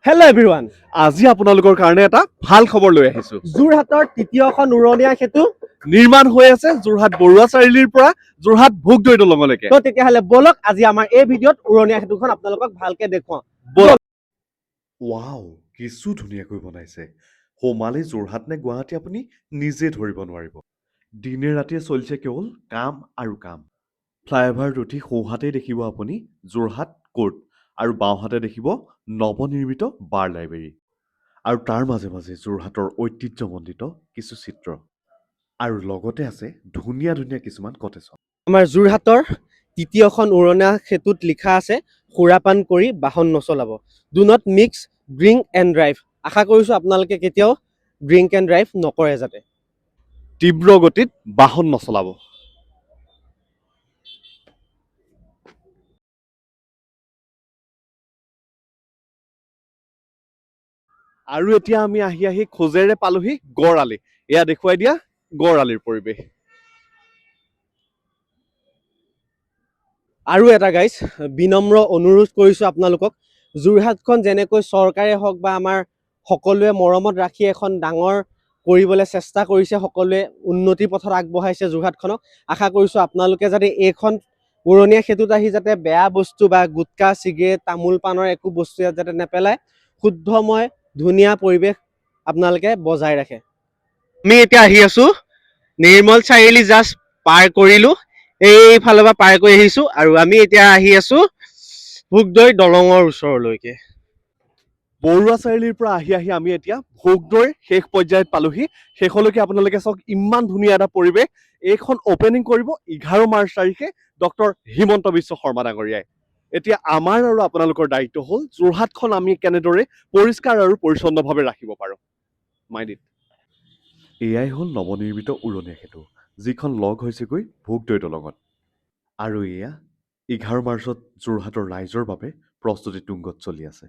Hello' everyone. আজি আপোনালোকৰ কাৰণে এটা ভাল খবৰ লৈ আহিছো। যোৰহাটৰ তৃতীয়খন উৰণীয়া সেতু নিৰ্মাণ হৈ আছে যোৰহাট বৰুৱা চাৰিআলিৰ পৰা যোৰহাট ভোগদৈ দলঙলৈকে। তো তেতিয়াহ'লে বলক আজি আমাৰ এই ভিডিঅ'ত উৰণীয়া সেতুখন আপোনালোকক ভালকে দেখুৱাওঁ। বলক। ৱাও, কিছু ধুনীয়াকৈ বনাইছে। সোমালে যোৰহাট নে গুৱাহাটী আপুনি নিজে ধৰিব নোৱাৰিব। দিনে ৰাতিয়ে চলিছে কেৱল কাম আৰু কাম। ফ্লাইঅভাৰত উঠি সোঁহাতে দেখিব আপুনি যোৰহাট কোৰ্ট আৰু বাওঁহাতে দেখিব নৱনিৰ্মিত বাৰ লাইব্ৰেৰী। আৰু তাৰ মাজে মাজে যোৰহাটৰ ঐতিহ্যমণ্ডিত কিছু চিত্ৰ আৰু লগতে আছে ধুনীয়া ধুনীয়া কিছুমান কটেজ। আমাৰ যোৰহাটৰ তৃতীয়খন উৰণীয়া সেতুত লিখা আছে সুৰাপান কৰি বাহন নচলাব, do not mix drink and drive. আশা কৰিছোঁ আপোনালোকে কেতিয়াও ড্ৰিংক এণ্ড ড্ৰাইভ নকৰে যাতে। তীব্ৰ গতিত বাহন নচলাব। আৰু এতিয়া আমি আহি আহি খোজেৰে পালোহি গড় আলি। এয়া দেখুৱাই দিয়া গড় আলিৰ পৰিৱেশ। আৰু এটা গাইজ বিনম্ৰ অনুৰোধ কৰিছোঁ আপোনালোকক, যোৰহাটখন যেনেকৈ চৰকাৰে হওক বা আমাৰ সকলোৱে মৰমত ৰাখি এখন ডাঙৰ কৰিবলৈ চেষ্টা কৰিছে, সকলোৱে উন্নতিৰ পথত আগবঢ়াইছে যোৰহাটখনক। আশা কৰিছোঁ আপোনালোকে যাতে এইখন উৰণীয়া সেতুত আহি যাতে বেয়া বস্তু বা গুটকা চিগাৰেট তামোল পাণৰ একো বস্তু ইয়াত যাতে নেপেলায়, শুদ্ধময় ধুনীয়া পৰিৱেশ আপোনালোকে বজাই ৰাখে। আমি এতিয়া আহি আছোঁ নিৰ্মল চাৰিআলি, জাষ্ট পাৰ কৰিলোঁ, এইফালৰ পৰা পাৰ কৰি আহিছোঁ আৰু আমি এতিয়া আহি আছোঁ ভোগদৈ দলঙৰ ওচৰলৈকে। বৰুৱা চাৰিআলিৰ পৰা আহি আহি আমি এতিয়া ভোগদৈৰ শেষ পৰ্যায়ত পালোহি। শেষলৈকে আপোনালোকে চাওক, ইমান ধুনীয়া এটা পৰিৱেশ। এইখন অপেনিং কৰিব 11 মাৰ্চ তাৰিখে ডক্টৰ হিমন্ত বিশ্ব শৰ্মা ডাঙৰীয়াই। এতিয়া আমাৰ আৰু আপোনালোকৰ দায়িত্ব হ'ল যোৰহাটখন আমি কেনেদৰে পৰিষ্কাৰ আৰু পৰিচ্ছন্নভাৱে ৰাখিব পাৰোঁ। মাইণ্ড এয়াই হ'ল নৱনিৰ্মিত উৰণীয়া সেতু, যিখন লগ হৈছেগৈ ভোগদৈ দলঙত। আৰু এয়া 11 মাৰ্চত যোৰহাটৰ ৰাইজৰ বাবে প্ৰস্তুতি তুংগত চলি আছে।